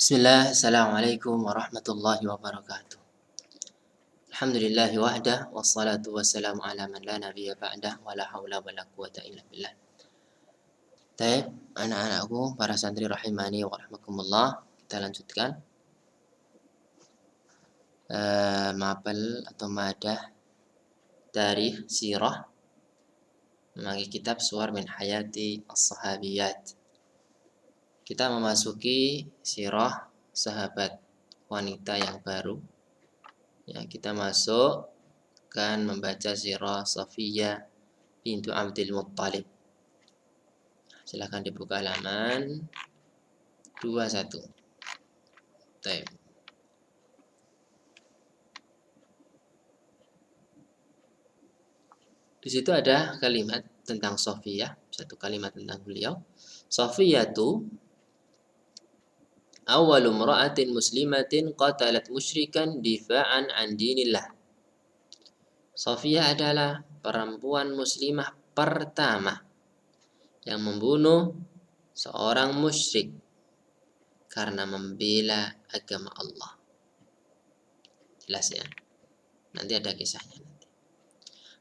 Bismillah, Assalamualaikum warahmatullahi wabarakatuh. Alhamdulillahi wahdah, wassalatu wassalamu ala man la nabiyya ba'dah, wa la hawla wa la quwata illa billah. Baik, anak-anakku, para santri rahimani wa rahmakumullah, kita lanjutkan mapel atau madah tarikh sirah mengenai kitab Suwar min Hayati As-Sahabiyat. Kita memasuki sirah sahabat wanita yang baru. Ya, kita masuk kan membaca sirah Safiyah bintu Abdul Muttalib. Silahkan dibuka halaman 21. Baik. Di situ ada kalimat tentang Safiyah, satu kalimat tentang beliau. Safiyatu awwalu imra'atin muslimatin qatalat musyrikan difa'an an dinillah. Safiyah adalah perempuan muslimah pertama yang membunuh seorang musyrik karena membela agama Allah. Jelas ya? Nanti ada kisahnya.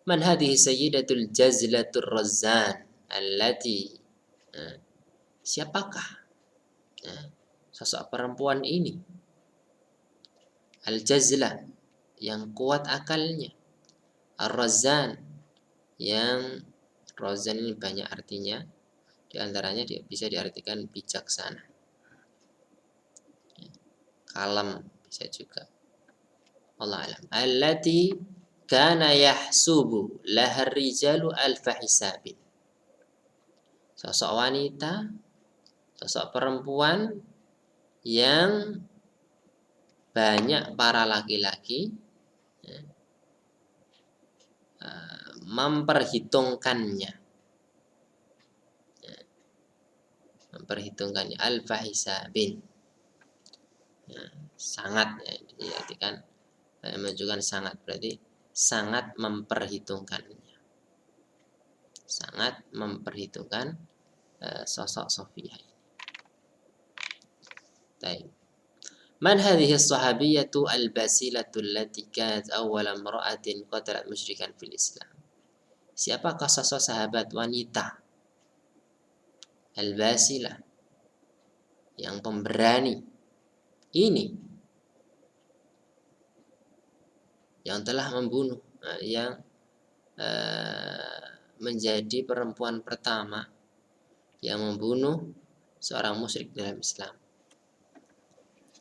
Man hadhihi sayyidatul jazlatur razzan allati, siapakah sosok perempuan ini? Al-jazlah, yang kuat akalnya. Ar-razzan, yang razzan ini banyak artinya. Di antaranya bisa diartikan bijaksana. Kalem bisa juga. Allah alam. Allati kana yahsubu lahar rijalu alfa hisabin. Sosok wanita, sosok perempuan yang banyak para laki-laki memperhitungkannya. Memperhitungkannya alfa hisabin. Sangat ya, diartikan menunjukkan sangat, berarti sangat memperhitungkannya. Sangat memperhitungkan sosok Safiyah ini. Baik. Man hadhihi as-sahabiyyatu al-basilatu allati kanat awwala imra'atin qatalat musyrikan fil Islam. Siapakah sosok sahabat wanita al-basilah, yang pemberani ini, yang telah membunuh, yang menjadi perempuan pertama yang membunuh seorang musyrik dalam Islam.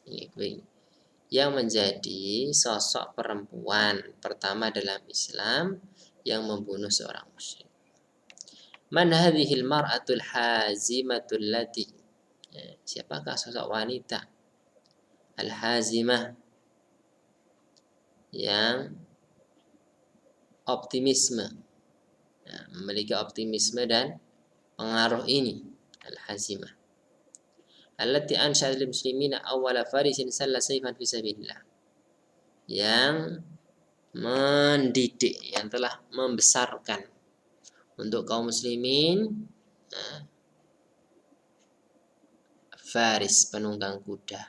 Ini yang menjadi sosok perempuan pertama dalam Islam yang membunuh seorang musyrik. Man hadhil mar'atul hazimatul lati, siapakah sosok wanita al-hazimah, yang optimisme, memiliki optimisme dan pengaruh ini, al-hazimah. Allati ansha'at lil muslimina awwala farisin salla sayfan fi sabilillah, yang mendidik, yang telah membesarkan untuk kaum muslimin faris, penunggang kuda,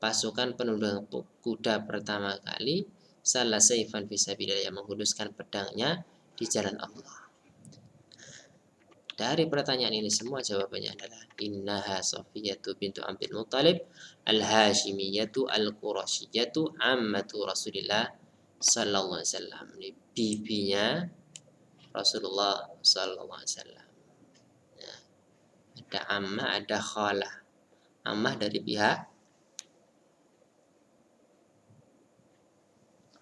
pasukan penunggang kuda pertama kali salla sayfan fi sabilillah, yang menghunuskan pedangnya di jalan Allah. Dari pertanyaan ini semua jawabannya adalah innaha Safiyatu bintu Abdul Muttalib al-Hashimiyatu al-Qurashiyatu ammatu Rasulillah sallallahu alaihi wasallam. Ini bibinya Rasulullah sallallahu alaihi wasallam. Ya. Ada ammah, ada khalah. Ammah dari pihak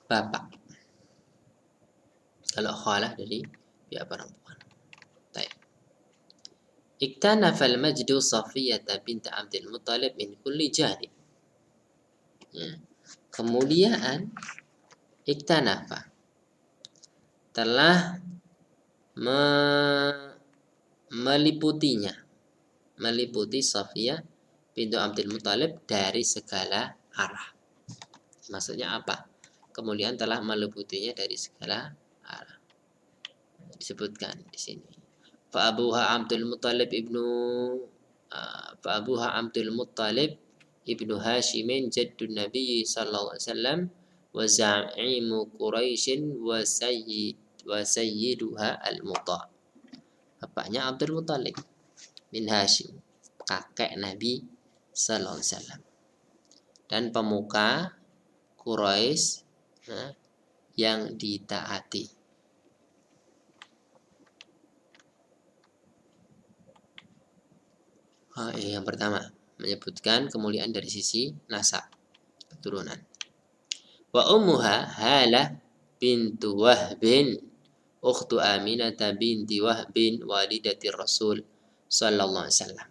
bapak. Kalau khalah dari pihak perempuan. Baik. Iktanafa al-majdu Safiyata bint Abdul Muttalib min kulli janib. Kemuliaan iktanafa telah meliputi Safiyah bintu Abdul Muttalib dari segala arah. Maksudnya apa? Kemuliaan telah meliputinya dari segala arah. Disebutkan di sini. Fa'abuha Abdul Muttalib ibnu Hashimin jaddun Nabi sallallahu alaihi wasallam wa za'imu Quraisyin wa sayyiduha al-Mutha. Bapaknya Abdul Muthalib bin Hashim, kakek Nabi sallallahu alaihi wasallam, dan pemuka Quraisy yang ditaati. Yang pertama menyebutkan kemuliaan dari sisi nasab, keturunan. Wa ummuha Halah bintu Wahbin ukhtu Aminah binti Wahbin walidati Rasul sallallahu alaihi wasallam.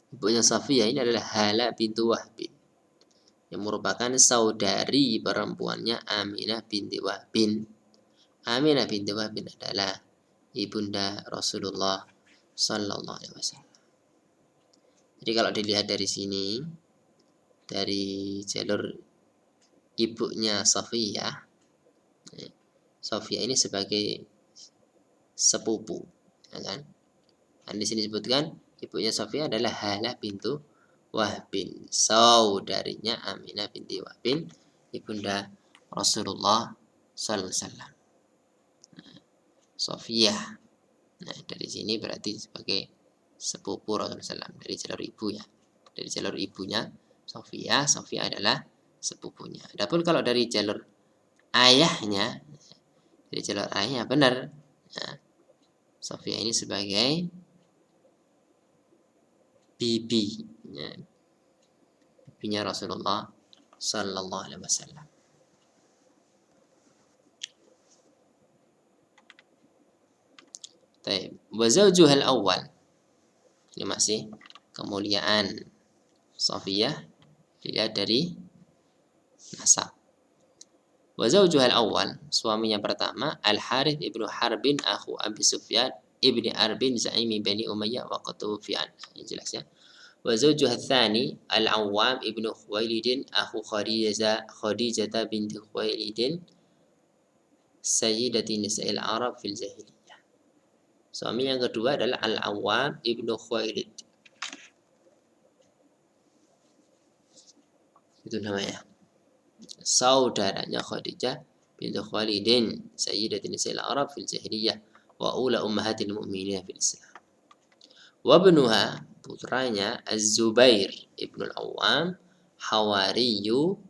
Ibunya Safiyah ini adalah Halah bintu Wahbin, yang merupakan saudari perempuannya Aminah binti Wahbin. Aminah binti Wahbin adalah ibunda Rasulullah sallallahu alaihi wasallam. Jadi kalau dilihat dari sini, dari jalur ibunya Safiyah, Safiyah ini sebagai sepupu, ya kan? Dan di sini disebutkan ibunya Safiyah adalah Halah bintu Wahbin, saudarinya Aminah binti Wahbin, ibunda Rasulullah sallallahu alaihi wasallam. Safiyah. Nah, dari sini berarti sebagai sepupu Rasulullah SAW dari jalur ibu ya. Dari jalur ibunya Safiyah adalah sepupunya. Adapun kalau dari jalur ayahnya, benar. Nah, Safiyah ini sebagai bibi, ya, bibinya Rasulullah Sallallahu Alaihi Wasallam. Wa zawjuha al-awwal, ini masih kemuliaan Safiyah dilihat dari nasab. Wa zawjuha al-awwal, suaminya pertama Al-Harith ibnu Harbin akhu Abi Sufyan ibni Arbin zaimi Bani Umayyah wa Qatufian. Ini jelas ya. Wa zawjuha tsani Al-Awwam ibnu Khuwailid akhu Khadijah binti Khuwailid sayyidati nisa'il Arab fil jahiliyah. Suami yang kedua adalah Al-Awwam ibnu Khuwailid. Itu namanya. Saudaranya Khadijah binti Khuwailid sayyidati nisa'il Arab fil jahiliyah wa ula ummahatil mu'minin fil Islam. Wa ibnuha, putranya Az-Zubair ibnu Al-Awwam hawariyu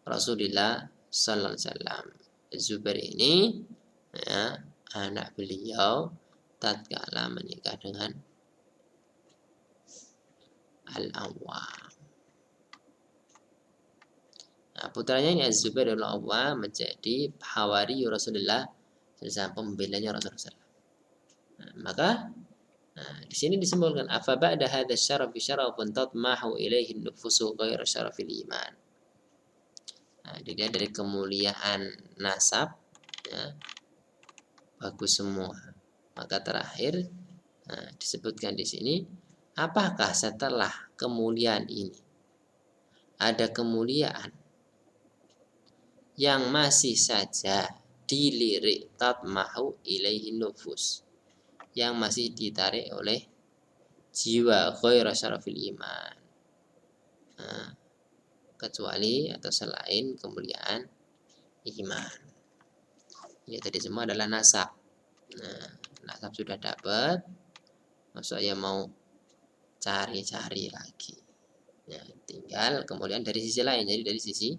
Rasulullah sallallahu alaihi wasallam. Az-Zubair ini ya, anak beliau tatkala menikah dengan Al-Awwam. Nah, putranya ini Az-Zubair bin Al-Awwam menjadi hawari Rasulullah SAW, pembelanya Rasulullah. Nah, maka di sini disebutkan afa ba'da hadza syaraf syarafun tatmahu ilaihi nufusu ghairu syarafil iman. Nah, dilihat dari kemuliaan nasab ya, bagus semua. Maka terakhir disebutkan di sini, apakah setelah kemuliaan ini ada kemuliaan yang masih saja dilirik tatmahu ilaihi nufus, yang masih ditarik oleh jiwa ghairu syarafil iman, kecuali atau selain kemuliaan iman. Ini tadi semua adalah nasab. Nah, nasab sudah dapat, maksudnya mau cari-cari lagi. Ya, tinggal kemudian dari sisi lain, jadi dari sisi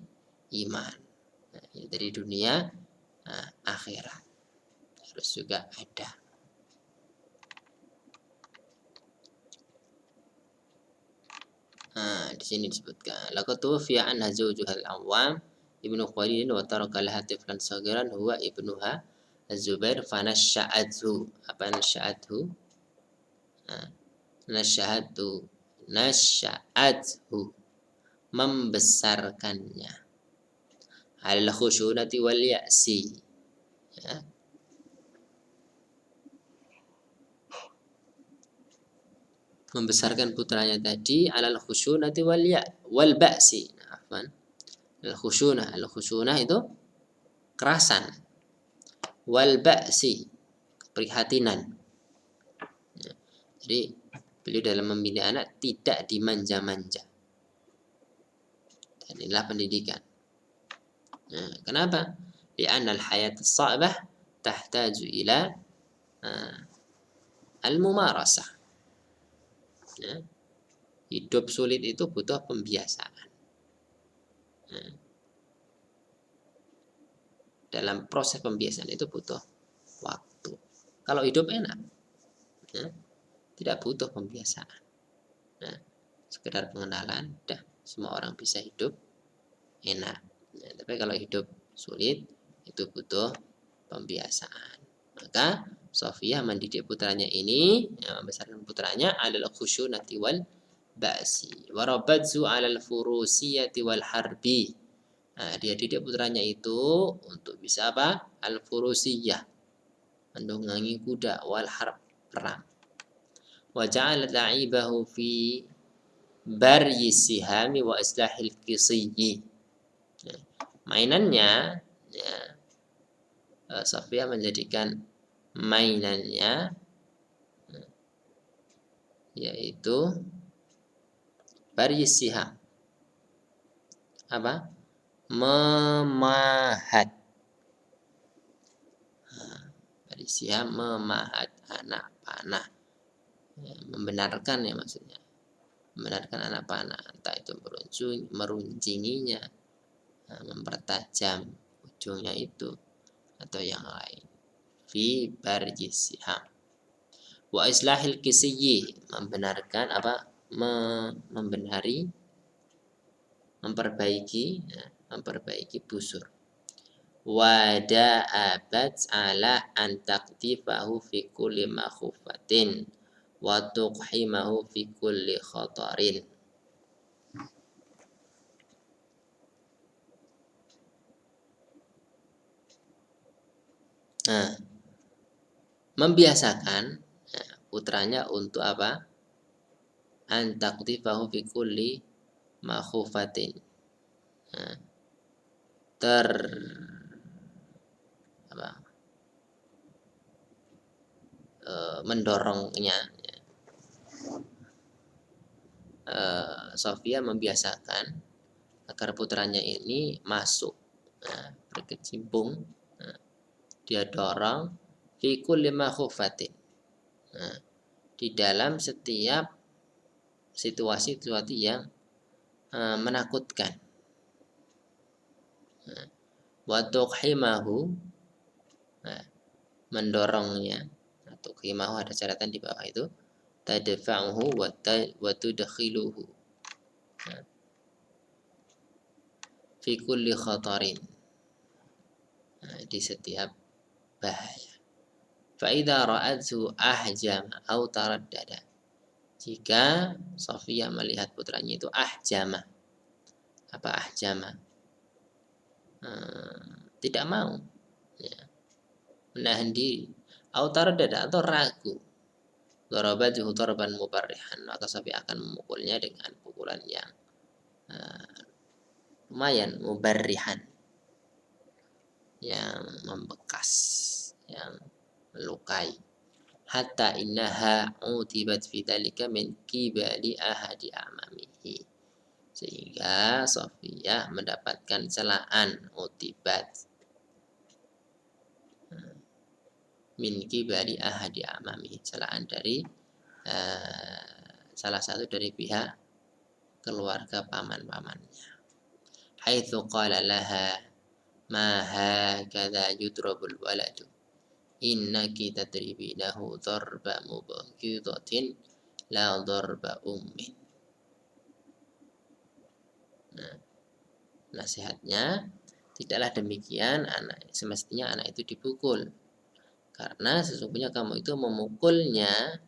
iman. Nah, ini dari dunia akhirat harus juga ada. Di sini disebutkan laqad tuwfiya anha zawjuha al-Awwam ibnu Khuwailid wa taraka laha tiflan saghiran huwa ibnuha Az-Zubair fanasya'athu. Apa nasya'athu? Nasya'athu, membesarkannya, al khusyunati wal ya'si, ya. Membesarkan putranya tadi alal khusyunati wal ba'si. Afwan. Al khusyunah itu kerasan. Wal ba'si, keprihatinan. Ya. Jadi Beliau dalam mendidik anak tidak dimanja-manja. Dan inilah pendidikan. Nah, kenapa? Li'anna al-hayat as-sa'bah tahtaju ila al-mumarasah. Ya. Hidup sulit itu butuh pembiasaan. Nah, dalam proses pembiasaan itu butuh waktu. Kalau hidup enak, ya, tidak butuh pembiasaan. Nah, sekedar pengenalan, dah semua orang bisa hidup enak. Nah, tapi kalau hidup sulit itu butuh pembiasaan. Maka Sofia mendidik putranya ini, ya, membesarkan putranya adalah khusyunati wal ba'si warabadzu alal furusiyati wal harbi. Nah, dia didik putranya itu untuk bisa apa? Al furusiyah, mendunggangi kuda, wal harb, perang. Wa ja'ala la'ibahu fi baryi sihami wa islahil qisiyyi. Mainannya, ya, Sofia menjadikan mainannya yaitu baris siham, apa? Memahat. Baris siham memahat anak panah. Ya, membenarkan ya maksudnya. Membenarkan anak panah, entah itu meruncinginya, mempertajam ujungnya itu atau yang lain. Fi baris siham. Wa islahil kisiyyi, membenarkan apa? Membenari, memperbaiki, ya, memperbaiki busur. Wada'abat ala an taqtifahu fi kulli makhufatin wa tuqhimahu fi kulli khatarin. Nah, membiasakan, ya, putranya untuk apa? An taqtifahu fi kulli makhufatin. Nah, mendorongnya, ya. Sofia membiasakan agar putranya ini masuk, nah, berkecimpung, nah, dia dorong fi kulli makhufatin, nah, di dalam setiap situasi-situasi yang menakutkan. Nah, wa tuqhimahu, nah, mendorongnya, atau khimahu ada catatan di bawah itu, tadfa'uhu wa tudkhiluhu fi kulli khatarin, di setiap bahaya. Fa idza ra'athu ahjama aw taraddada, jika Sofia melihat putranya itu ahjama. Apa ahjama? Tidak mau, ya, menahan diri, aw taraddada, atau ragu, darabahu darban mubarrihan, maka Sofia akan memukulnya dengan pukulan yang lumayan mubarrihan, yang membekas, yang melukai. Hatta innaha utibat fi dzalika min qibali ahadi amamihi, sehingga Sofia mendapatkan celaan, utibat min qibali ahadi amamihi, celaan dari salah satu dari pihak keluarga paman-pamannya. Haitsu qala laha ma hakadha yudrabul waladu innaki tadribinahu darba mubghidatin la darba ummin. Nah, nasihatnya, tidaklah demikian, semestinya anak itu dipukul, karena sesungguhnya kamu itu memukulnya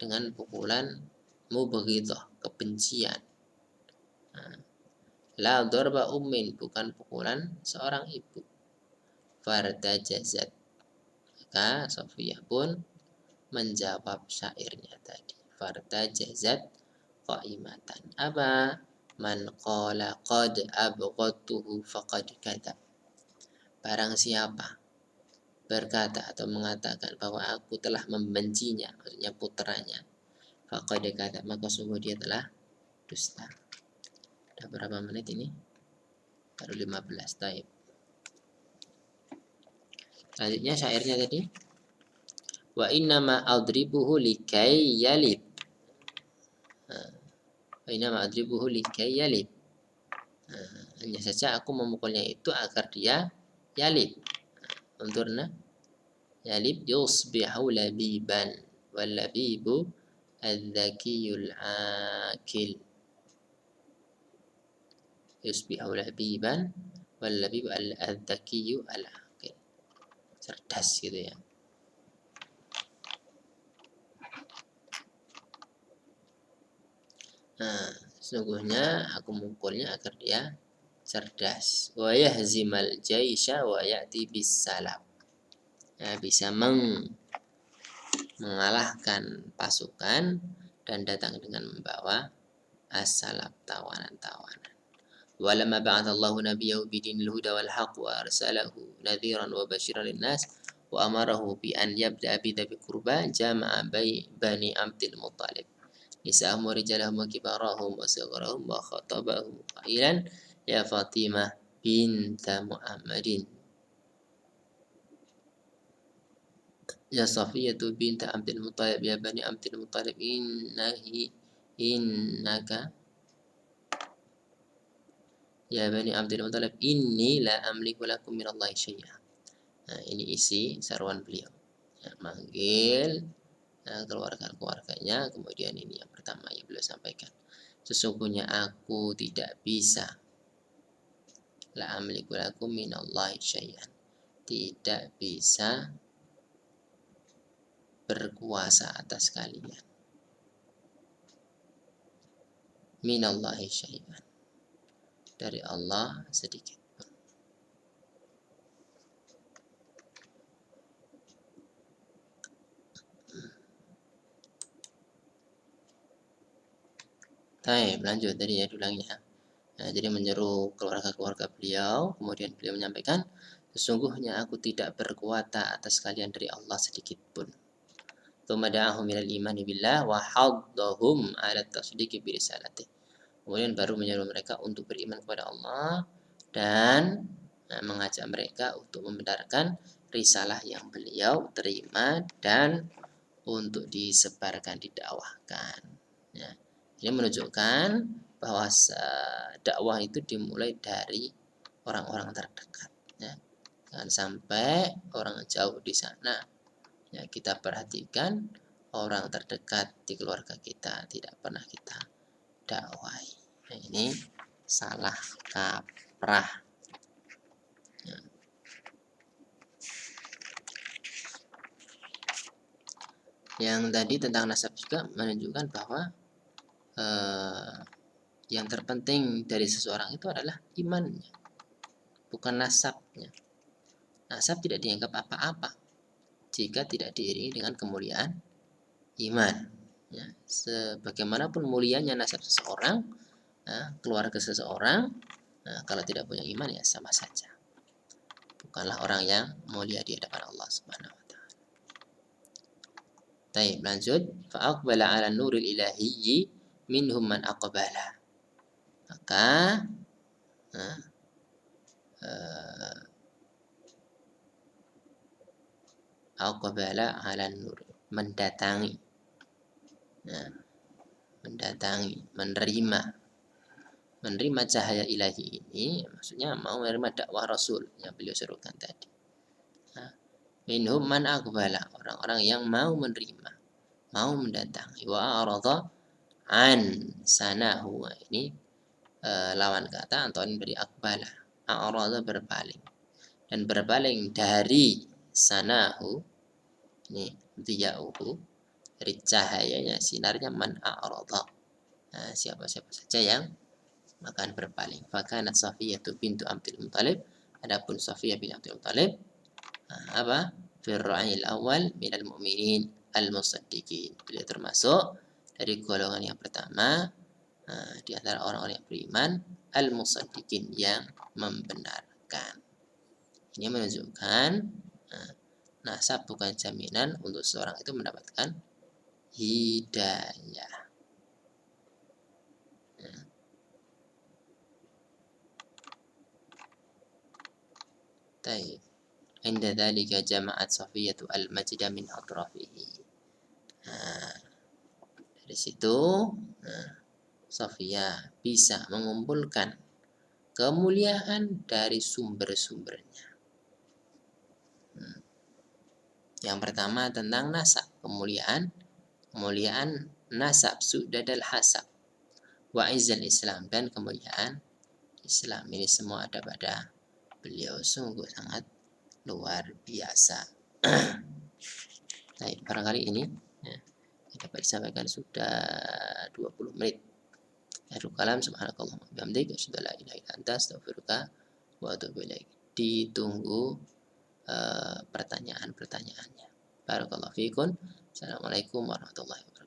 dengan pukulan mubghidah, kebencian. Nah, la darba ummin, bukan pukulan seorang ibu. Fartajazat, maka Sofia pun menjawab syairnya tadi. Fartajazat qaimatan, apa? Man qala qad abghadtuhu faqad kadzab. Barang siapa berkata atau mengatakan bahwa aku telah membencinya, maksudnya putranya, faqad kadzab, maka sungguh dia telah dusta. Udah berapa menit ini? Baru 15. Taib. Selanjutnya syairnya tadi. Wa innama adribuhu likai yalid. Wa innama adribuhu likai yalid. Hanya saja aku memukulnya itu agar dia yalid. Unturna yalid yusbihu labiban. Wal labibu al-dzakiyul akil. Yusbihu labiban wal labibu al-dzakiyu al-akil. Cerdas gitu ya. Nah, sesungguhnya aku memukulnya agar dia cerdas. Wa yahzimal jaisha wa ya'ti bis salam. Ya, bisa mengalahkan pasukan dan datang dengan membawa as-salam, tawanan-tawanan. Walamma ba'atha Allahu nabiyahu bidinil huda wal haqq wa arsalahu nadhiran wa basyiran linnas wa amarahu bi an yabda'a bi dhabi qurba jama'a bani Abdil Muttalib nisa'ahum wa rijalahum wa kibarahum wa sigharahum wa khatabahum qailan ya Fatimah binta Muhammadin ya Safiyatu binta Abdil Muttalib ya bani Abdil Muttalib innaka ya bani Abdil Muttalib inni la amliku lakum minallahi syai'a. Nah, ini isi seruan beliau. Ya, manggil keluarga-keluarganya, kemudian ini yang pertama yang beliau sampaikan. Sesungguhnya aku tidak bisa la amliku lakum minallahi syai'an. Tidak bisa berkuasa atas kalian. Minallahi syai'an. Dari Allah sedikit. Baik, lanjut tadi ya diulangnya. Nah, jadi menyeru keluarga-keluarga beliau, kemudian beliau menyampaikan, sesungguhnya aku tidak berkuasa atas kalian dari Allah sedikit pun. Tsumma da'ahum ilal imani billah wa haddahum 'ala tasdiqi bi risalatihi. Kemudian baru menyeru mereka untuk beriman kepada Allah dan mengajak mereka untuk membenarkan risalah yang beliau terima dan untuk disebarkan, didakwahkan. Ya. Ini menunjukkan bahwa dakwah itu dimulai dari orang-orang terdekat. Ya. Jangan sampai orang jauh di sana. Ya, kita perhatikan orang terdekat di keluarga kita tidak pernah kita dakwai. Nah, ini salah kaprah. Ya. Yang tadi tentang nasab juga menunjukkan bahwa yang terpenting dari seseorang itu adalah imannya, bukan nasabnya. Nasab tidak dianggap apa-apa jika tidak diiringi dengan kemuliaan iman. Ya, sebagaimanapun mulianya nasab seseorang, keluarga seseorang, kalau tidak punya iman ya sama saja. Bukanlah orang yang mulia di hadapan Allah Subhanahu wa taala. Baik, lanjut. Fa aqbala 'ala nuril ilahiyyi minhum man aqbala. Maka aqbala 'ala nur, mendatangi. Nah, mendatangi, menerima cahaya ilahi ini maksudnya mau menerima dakwah Rasul yang beliau serukan tadi. Minhum man aqbala, orang-orang yang mau menerima, mau mendatangi. Wa arada an sanahu, ini lawan kata antonim dari aqbala. A'rada berpaling, dan berpaling dari sanahu, ini diyauhu, dari cahayanya, sinarnya, man a'rada, siapa-siapa saja yang akan berpaling. Fakanat Safiyah bintu Abdul Muttalib, adapun Safiyah bin Abdul Muttalib apa? Fir'ail awal minal mu'minin al-musaddiqin. Beliau termasuk dari golongan yang pertama di antara orang-orang yang beriman al-musaddiqin, yang membenarkan. Ini menunjukkan nasab bukan jaminan untuk seorang itu mendapatkan hidayah. Baik. Inda dzalika jama'at Safiyatu al-majda min atrafihi. Nah, dari situ Safiyah bisa mengumpulkan kemuliaan dari sumber-sumbernya. Yang pertama tentang nasab, kemuliaan nasab, su'dadal hasab, wa izzal Islam, dan kemuliaan Islam. Ini semua ada pada beliau, sungguh sangat luar biasa. Baik, barangkali ini yang dapat disampaikan sudah 20 menit. Akhirul kalam, subhanakallah wa bihamdika, asyhadu an la ilaha illa anta, astaghfiruka wa atubu ilaik. Ditunggu pertanyaan-pertanyaannya. Barakallahu fiikum. Assalamualaikum warahmatullahi wabarakatuh.